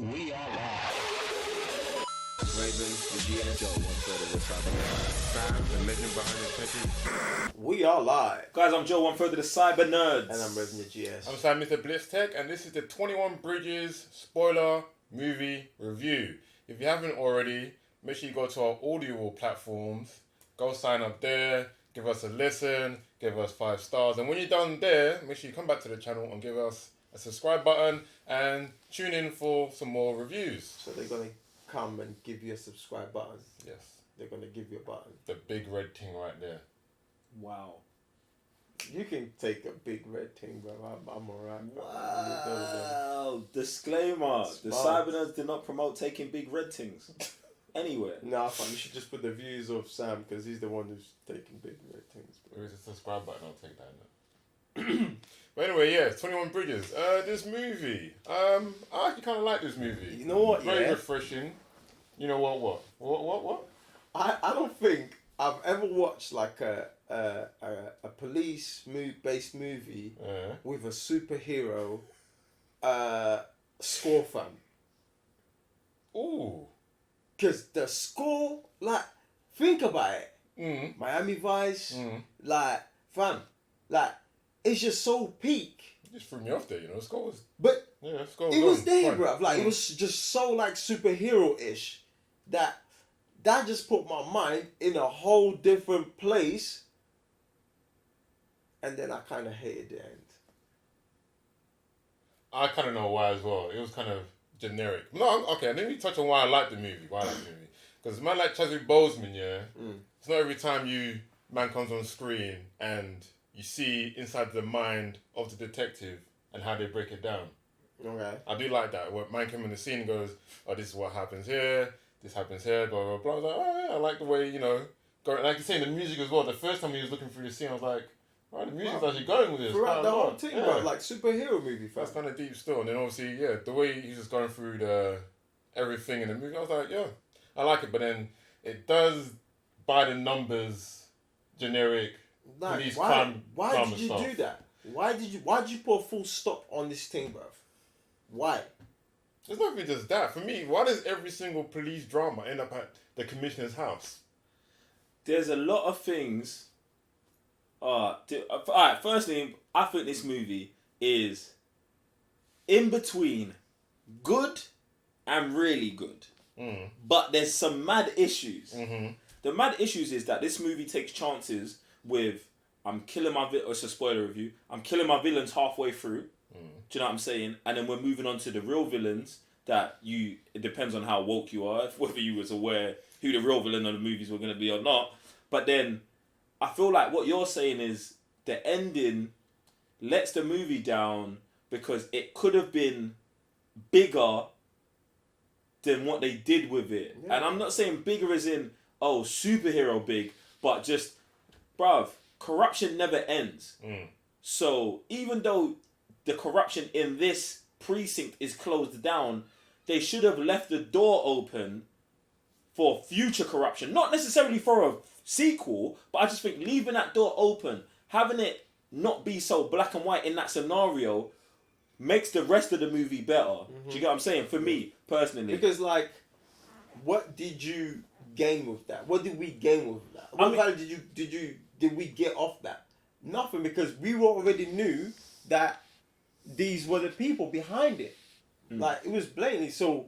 We are live. Raven, the GS, Joe, 1/3 of the Cyber Sam, the legend behind the techie. We are live. Guys, I'm Joe, 1/3 of the Cyber Nerds. And I'm Raven the GS. I'm Sam, Mr. Blitz Tech, and this is the 21 Bridges spoiler movie review. If you haven't already, make sure you go to our audio platforms, go sign up there, give us a listen, give us 5 stars, and when you're done there, make sure you come back to the channel and give us a subscribe button and tune in for some more reviews. So they're going to come and give you a subscribe button. Yes. They're going to give you a button. The big red thing right there. Wow. You can take a big red thing, bro. I'm alright. Wow. Disclaimer. The Smart. Cyber Nerds did not promote taking big red things anywhere. Nah, fam, you should just put the views of Sam because he's the one who's taking big red things. There is a subscribe button, I'll take that. But anyway, yeah, 21 Bridges. This movie, I actually kind of like this movie. You know what, Very yeah? refreshing. You know what? I don't think I've ever watched like a police-based movie with a superhero score, fam. Ooh. Because the score, like, think about it. Mm. Miami Vice, Mm. like, fam, like, it's just so peak. It just threw me off there, you know. The score was, But yeah, the score was it was on. there, Fine. bruv. Like, Mm. it was just so, like, superhero-ish that just put my mind in a whole different place. And then I kind of hated the end. I kind of know why as well. It was kind of generic. No, okay, let me touch on why I like the movie. Because a man like Chadwick Boseman, yeah, it's not every time man comes on screen and you see inside the mind of the detective and how they break it down. Okay. I do like that. When man came on the scene and goes, oh, this is what happens here, this happens here, blah, blah, blah. I was like, oh, yeah, I like the way, you know, like you're saying, the music as well. The first time he was looking through the scene, I was like, right, the music's actually going with this. Throughout quite the a whole lot. thing, Yeah. bro. Like, superhero movie, fam. That's kind of deep still. And then obviously, yeah, the way he's just going through everything in the movie, I was like, yeah, I like it. But then it does, by the numbers, generic Like, police why crime did you stuff. do that? Why did you put a full stop on this thing, bruv? Why? It's not even just that. For me, why does every single police drama end up at the commissioner's house? There's a lot of things. Alright, firstly, I think this movie is in between good and really good. But there's some mad issues. Mm-hmm. The mad issues is that this movie takes chances with it's a spoiler review. I'm killing my villains halfway through. Do you know what I'm saying? And then we're moving on to the real villains it depends on how woke you are, whether you was aware who the real villain of the movies were going to be or not. But then I feel like what you're saying is the ending lets the movie down because it could have been bigger than what they did with it. Yeah. And I'm not saying bigger as in, oh, superhero big, but just, bruv, corruption never ends. So even though the corruption in this precinct is closed down, they should have left the door open for future corruption. Not necessarily for a sequel, but I just think leaving that door open, having it not be so black and white in that scenario, makes the rest of the movie better. Do you get what I'm saying? For me, personally. Because, like, what did you gain with that? What did we gain with that? What value did we get off that? Nothing, because we already knew that these were the people behind it. Like, it was blatantly so.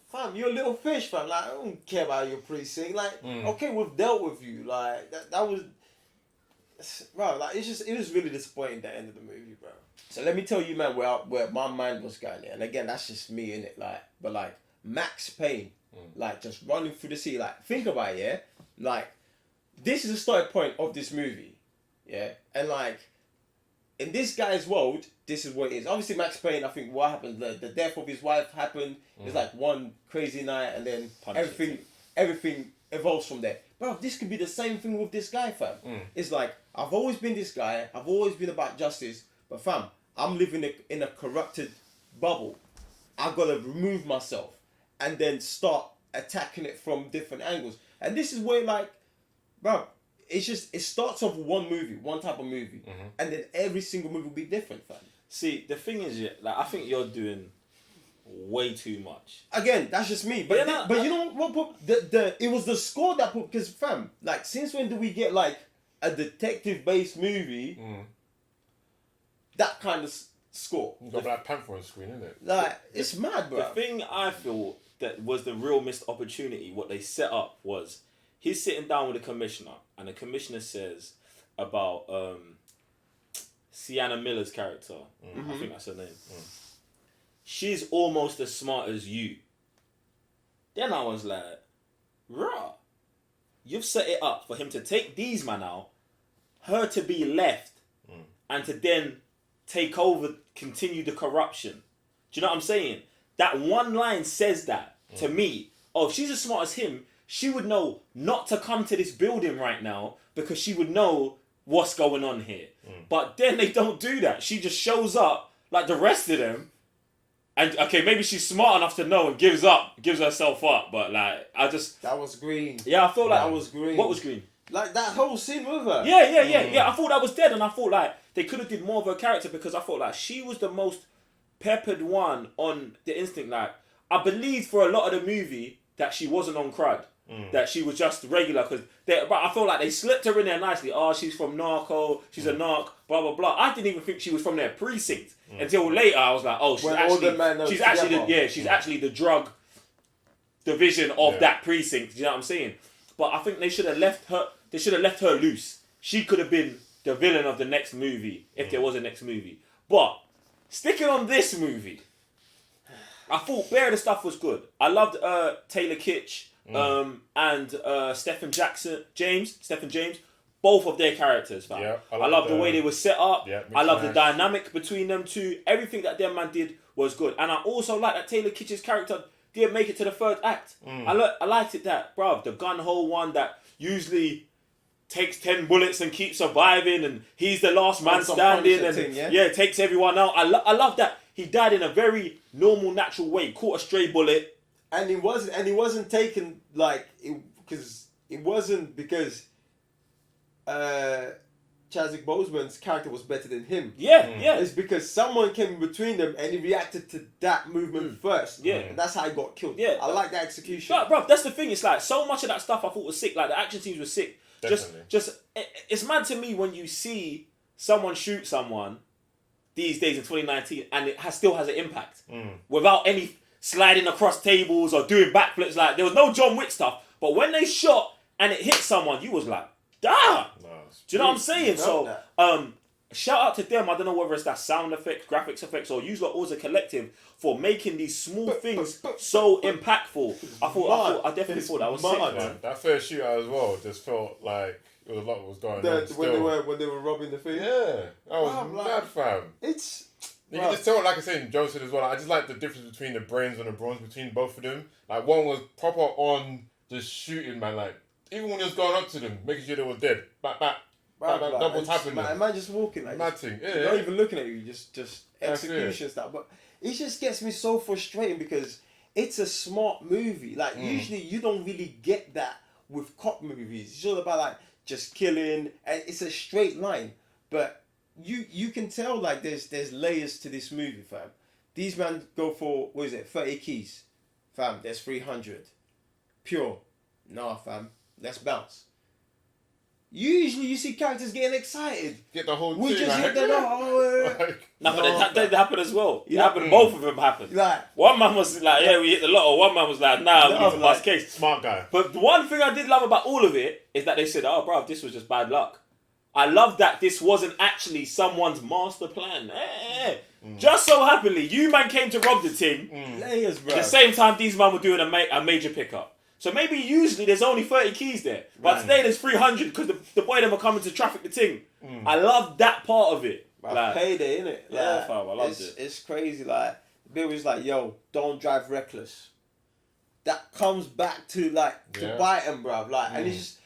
Fam, you're a little fish, fam. Like, I don't care about your precinct. Like, okay, we've dealt with you. Like, that was, bro. Like, it was really disappointing the end of the movie, bro. So let me tell you, man, where my mind was going. And again, that's just me, innit? Like, but like Max Payne, like just running through the city. Like, think about it, yeah. Like, this is the starting point of this movie, yeah. And like, in this guy's world, this is what it is. Obviously, Max Payne, I think what happened, the death of his wife happened. It's like one crazy night, and then everything evolves from there. Bro, this could be the same thing with this guy, fam. It's like, I've always been this guy. I've always been about justice. But fam, I'm living in a corrupted bubble. I've got to remove myself and then start attacking it from different angles. And this is where, like, bro, it starts off with one movie, one type of movie, and then every single movie will be different, fam. See, the thing is, yeah, like, I think you're doing way too much. Again, that's just me. But Yeah, but you know what? It was the score that put, because fam, like, since when do we get like a detective-based movie that kind of score? You got Black Panther on screen, isn't it? Like, it's mad, bro. The thing I feel that was the real missed opportunity, what they set up was, he's sitting down with the commissioner, and the commissioner says about Sienna Miller's character. I think that's her name. She's almost as smart as you. Then I was like, rah, you've set it up for him to take these man out, her to be left, and to then take over, continue the corruption. Do you know what I'm saying? That one line says that to me. Oh, if she's as smart as him, she would know not to come to this building right now because she would know what's going on here. But then they don't do that. She just shows up like the rest of them. And okay, maybe she's smart enough to know and gives herself up. But like, That was green. yeah, I feel like That was green. What was green? Like that whole scene with her. Yeah. I thought that was dead, and I thought like they could have did more of her character, because I thought like she was the most peppered one on the instinct. Like, I believed for a lot of the movie that she wasn't on crud, that she was just regular. But I feel like they slipped her in there nicely. Oh, she's from Narco, she's a narc, blah blah blah. I didn't even think she was from their precinct until later. I was like, oh, she's actually the drug division of that precinct. Do you know what I'm saying? But I think they should have left her. They should have left her loose. She could have been the villain of the next movie if there was a next movie. But sticking on this movie, I thought bare of the stuff was good. I loved Taylor Kitsch and Stephen James. Both of their characters, fam. Yeah, I love the way they were set up. Yeah, I love the dynamic between them two. Everything that their man did was good. And I also like that Taylor Kitsch's character didn't make it to the third act. I liked it that, bruv, the gun-hole one that usually takes 10 bullets and keeps surviving, and he's the last man standing, and takes everyone out. I love that. He died in a very normal, natural way. Caught a stray bullet. And he wasn't taken like because Chadwick Boseman's character was better than him. Yeah. It's because someone came in between them and he reacted to that movement first. Yeah. And that's how he got killed. Yeah. I like that execution. But, bro, that's the thing. It's like so much of that stuff I thought was sick. Like the action scenes were sick. Definitely. It's mad to me when you see someone shoot someone these days in 2019 and it still has an impact without any sliding across tables or doing backflips. Like there was no John Wick stuff. But when they shot and it hit someone, you was like, damn. Do you know what I'm saying? So, shout out to them. I don't know whether it's that sound effects, graphics effects, or use lot as a collective for making these small things so impactful. I definitely thought that was sick, man. That first shootout as well just felt like there was a lot was going on. When they were robbing the thing. Yeah, that was mad, fam. It's you can just tell, like I said, Joe said as well. I just like the difference between the brains and the bronze between both of them. Like one was proper on just shooting, man. Like even when he was going up to them, making sure they were dead. Back. Double tapping them. Man just walking like mad thing. Yeah, not even looking at you, just execution stuff. But it just gets me so frustrating because it's a smart movie. Like usually you don't really get that with cop movies. It's all about like just killing, and it's a straight line. But you can tell like there's layers to this movie, fam. These men go for 30 keys, fam. There's 300, pure. Nah, fam. Let's bounce. Usually you see characters getting excited. Get the whole we thing. just hit the But that happened as well. It happened. Both of them happened. Like, one man was like, "Yeah, we hit the lotto." One man was like, "Nah, we lost case." Smart guy. But the one thing I did love about all of it is that they said, "Oh, bro, this was just bad luck." I love that this wasn't actually someone's master plan. Just so happily, you man came to rob the thing. Layers, bro. At the same time, these man were doing a major pickup. So maybe usually there's only 30 keys there. But today there's 300 because the boy them are coming to traffic the thing. I love that part of it. Like, payday, innit? Like, yeah, fam, I loved it. It's crazy. Like, Bill was like, yo, don't drive reckless. That comes back to, like, to bite him, bruv. Like, and I just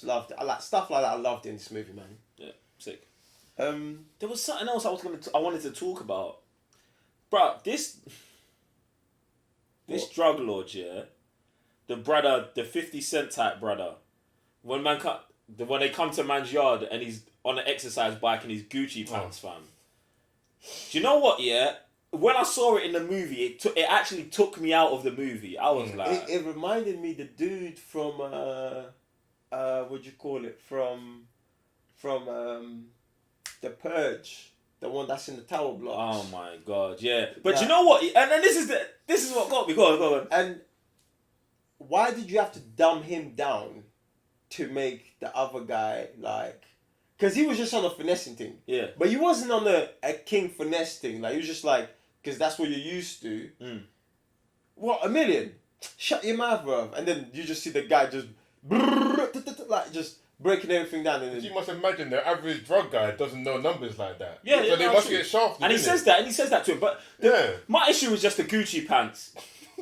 loved it. I like stuff like that. I loved it in this movie, man. Yeah, sick. There was something else I wanted to talk about. Bruh, this drug lord, yeah, the brother, the 50 Cent type brother, when they come to man's yard and he's on an exercise bike and his Gucci pants, fam. Do you know what, yeah? when I saw it in the movie, it actually took me out of the movie. I was like, it reminded me the dude from what you call it from The Purge, the one that's in the tower blocks. oh my god, yeah. But you know what? And then this is what got me. Go on. And why did you have to dumb him down to make the other guy like? Because he was just on a finessing thing. Yeah. But he wasn't on a king finesse thing. Like he was just like, because that's what you're used to. What, $1 million? Shut your mouth, bro. And then you just see the guy just like just breaking everything down. And then, You must imagine the average drug guy doesn't know numbers like that. Yeah, so they must get shafted. And he says that, to him. But my issue was just the Gucci pants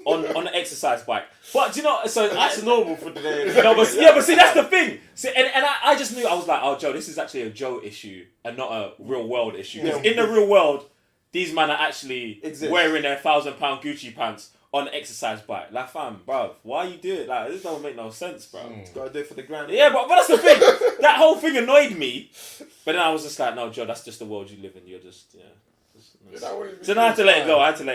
on the exercise bike. But do you know? So that's normal for today. No, but see, that's the thing. See, and I just knew, I was like, oh, Joe, this is actually a Joe issue and not a real world issue. Because in the real world, these men are actually wearing their £1,000 Gucci pants on an exercise bike. Like, fam, bruv, why you do it? Like, this don't make no sense, bro. Gotta do it for the grand. Yeah, but that's the thing. That whole thing annoyed me. But then I was just like, no, Joe, that's just the world you live in. You're just, So then I had to let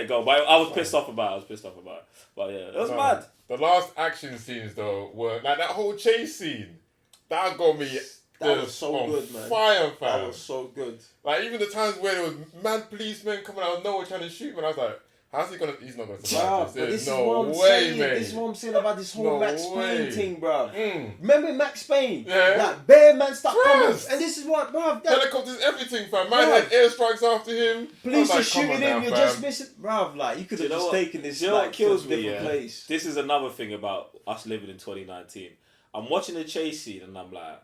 it go. But I was pissed off about it. But yeah, it was mad. The last action scenes, though, were like that whole chase scene. That got me. That was so good, man. Fire, fam. That was so good. Like, even the times where there was mad policemen coming out of nowhere trying to shoot me, and I was like, how's he gonna? He's not gonna survive this. This There's is what I'm way, saying. mate. This is what I'm saying about this whole Max Payne thing, bro. Mm. Remember Max Payne? Yeah. That bear man start coming, Yes. and this is what, bro. Helicopters, everything, fam. Man had airstrikes after him. Police I are was like, come shooting on him. now, You're fam. just missing, bro. Like you could have just taken this. You know what kills to a me? different Yeah. place. This is another thing about us living in 2019. I'm watching the chase scene and I'm like,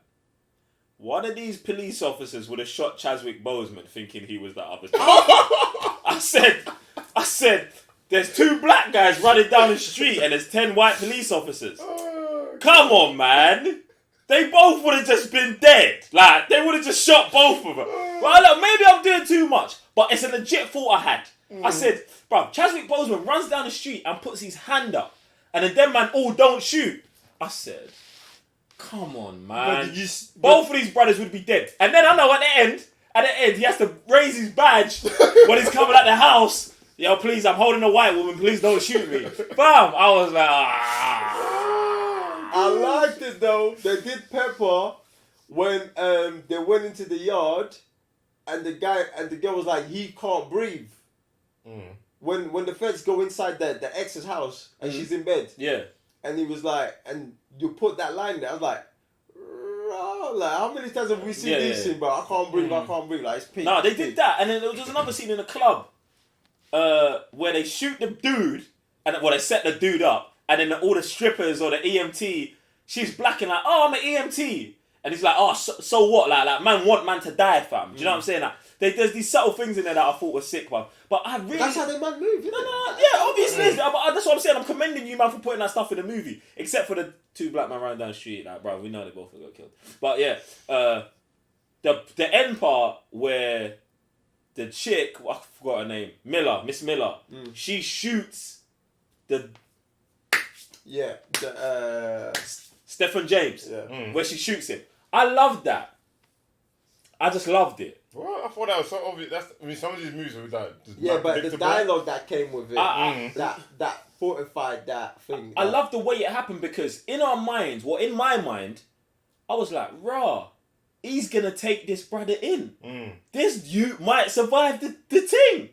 one of these police officers would have shot Chadwick Boseman thinking he was the other dude. I said, there's 2 black guys running down the street and there's 10 white police officers. Come on, man. They both would have just been dead. Like, they would have just shot both of them. Well, look, maybe I'm doing too much, but it's a legit thought I had. I said, bro, Chadwick Boseman runs down the street and puts his hand up, and then them man all don't shoot. I said, come on, man. Both of these brothers would be dead. And then I know at the end, he has to raise his badge when he's coming out the house. Yo, please, I'm holding a white woman. Please don't shoot me. Bam! I was like, I liked it though. They did Pepper when they went into the yard, and the girl was like, he can't breathe. When the feds go inside the ex's house and she's in bed. Yeah. And he was like, and you put that line there. I was like, how many times have we seen this scene, bro? I can't breathe. Like, it's peak. No, they did that. And then there was another scene in a club where they shoot the dude, and they set the dude up, and then all the strippers or the EMT, she's black and like, oh, I'm an EMT. And he's like, oh, so what? Like man want man to die, fam. Do you know what I'm saying? Like, there's these subtle things in there that I thought were sick, man. But I really... That's how they man move, yeah, obviously. But that's what I'm saying. I'm commending you, man, for putting that stuff in the movie. Except for the 2 black men running down the street. Like, bro, we know they both got killed. But yeah, the end part where the chick, I forgot her name, Miss Miller, she shoots the... Yeah, Stephen James, where she shoots him. I loved that. I just loved it. Well, I thought that was so obvious. Some of these movies were like just yeah, but the predictable. dialogue that came with it, that fortified that thing. I love the way it happened because in our minds, in my mind, I was like, rah, he's gonna take this brother in. This you might survive the thing.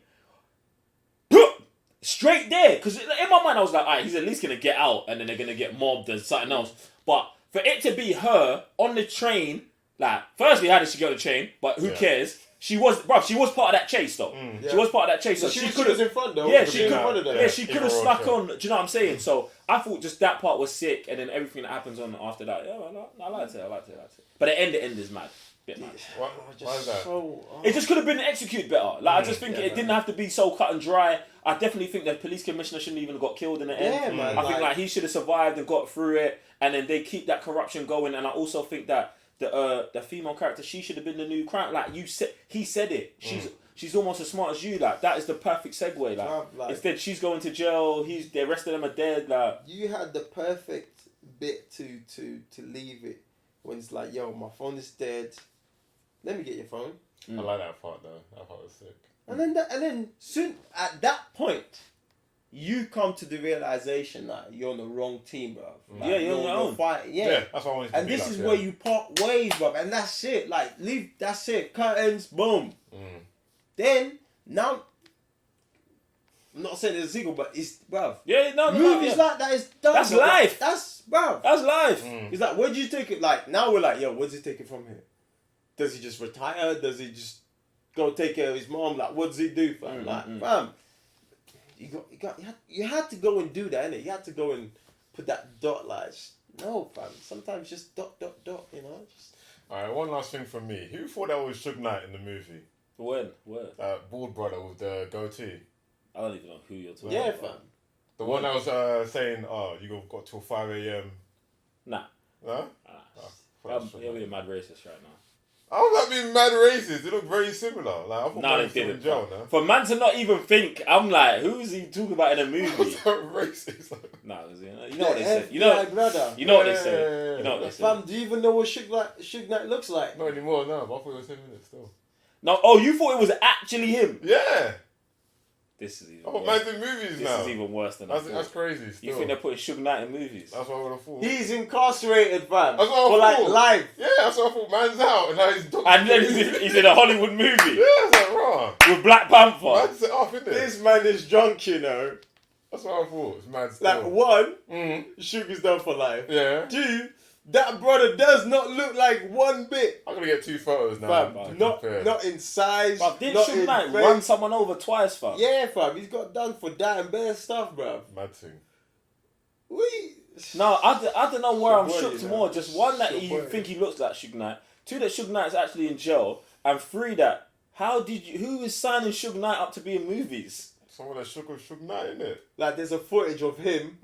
Straight there, because in my mind I was like, alright, he's at least gonna get out, and then they're gonna get mobbed and something else. But for it to be her on the train, like, firstly, how did she get on the train? But who cares? She was part of that chase, though. She was part of that chase. So she was in front, though. Yeah, she could have snuck show. on. Do you know what I'm saying? So I thought just that part was sick, and then everything that happens on after that. Yeah, I liked it. But the end is mad. Bit mad. Why is that? It just could have been executed better. Like I just think it didn't have to be so cut and dry. I definitely think the police commissioner shouldn't even have got killed in the end. Man, I think he should have survived and got through it, and then they keep that corruption going. And I also think that the female character, she should have been the new crown. Like you said, he said it. She's almost as smart as you. Like that is the perfect segue. Like instead she's going to jail. The rest of them are dead. Like you had the perfect bit to leave it when it's like, yo, my phone is dead. Let me get your phone. I like that part though. That part was sick. And then soon at that point, you come to the realization that you're on the wrong team, bro. Like, Yeah, you're on your own. Fighting, Yeah, that's what I wanted to and be this like, is yeah. where you part ways, bro. And that's it. Like, leave. That's it. Curtains. Boom. Then now, I'm not saying it's a sequel, but it's, bro. Yeah, no, Movies yeah. like that is done. That's bro. life. That's, bro. That's life. It's like, where do you take it? Like, now we're like, yo, where does he take it from here? Does he just retire? Does he just go take care of his mom? Like, what does he do, fam? Fam, you had to go and do that, innit? You had to go and put that dot, like, no, fam. Sometimes just dot, you know? Just... Alright, one last thing from me. Who thought that was Suge Knight in the movie? When? Where? Bald brother with the goatee. I don't even know who you're talking Yeah, about. fam. The one that was saying, oh, you got till 5 a.m. Nah. Huh? You're being mad racist right now. I'm not being mad racist. They look very similar. Like, I thought No, they they still in didn't. jail now. For man to not even think, I'm like, who is he talking about in a movie? Racist. Nah, you know what they say. You know what they say. You know what they say. Fam, do you even know what Suge Knight looks like? Not anymore, no. But I thought it was 10 minutes still. No, oh, you thought it was actually him? Yeah. This is even Oh, worse. man's in movies This now. is even worse than I That's thought. crazy. Still. You think they're putting Suge Knight in movies? That's what I would have thought. He's incarcerated, fam. That's what I For like thought. life. Yeah, that's what I thought. Man's out, and now he's And then he's in a Hollywood movie Yeah, it's like raw. with Black Panther. Man's set off, isn't it? This man is drunk, you know. That's what I thought. It's mad still. Like, one, Mm. Suge is done for life. Yeah. Two, that brother does not look like one bit. I'm gonna get 2 photos now. Fam, to not compare. in size. But didn't not Suge in Knight face. run someone over twice, fam? Yeah, fam. He's got done for that and better stuff, bro. Mad thing. No, I don't know where I'm Boy, shocked you know. more. Just one, that Your you boy. think he looks like Suge Knight. Two, that Suge Knight's actually in jail. And three, that who is signing Suge Knight up to be in movies? Someone that shook with Suge Knight, innit? Like, there's a footage of him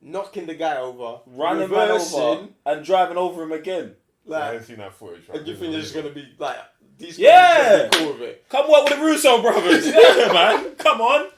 knocking the guy over, Running man over reversing, and driving over him again. I like, haven't seen that footage. and you think they're just gonna be like, these Yeah! guys gonna be cool with it. Come work with the Russo brothers. Yeah, man. Come on.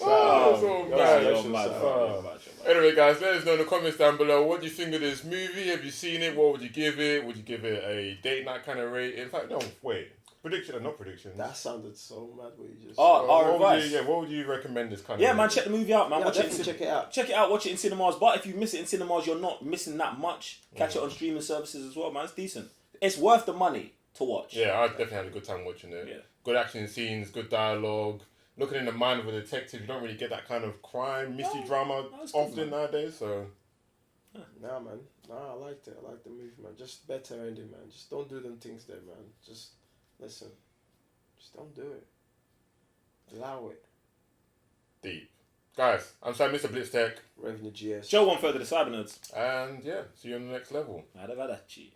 Oh, so you're mad. You're That's mad, just bro. sad. You're mad. Anyway, guys, let us know in the comments down below. What do you think of this movie? Have you seen it? What would you give it? Would you give it a date night kind of rate? In fact, no, wait. Prediction or not prediction? That sounded so mad what you just Oh, said. our what would advice. you, what would you recommend this kind of Yeah, movie? man, check the movie out, man. Yeah, Watch it. definitely check it out. Check it out. Watch it in cinemas. But if you miss it in cinemas, you're not missing that much. Catch it on streaming services as well, man. It's decent. It's worth the money to watch. Yeah, I definitely had a good time watching it. Yeah. Good action scenes, good dialogue. Looking in the mind of a detective, you don't really get that kind of crime, mystery drama that's good, often man. nowadays, so... Nah, man. Nah, I liked it. I liked the movie, man. Just better ending, man. Just don't do them things there, man. Just listen. Just don't do it. Allow it. Deep. Guys, I'm Sam, Mr. Blitz Tech, Revenue GS. Joe won further the Cyber Nerds. and yeah, see you on the next level. Arrivederci.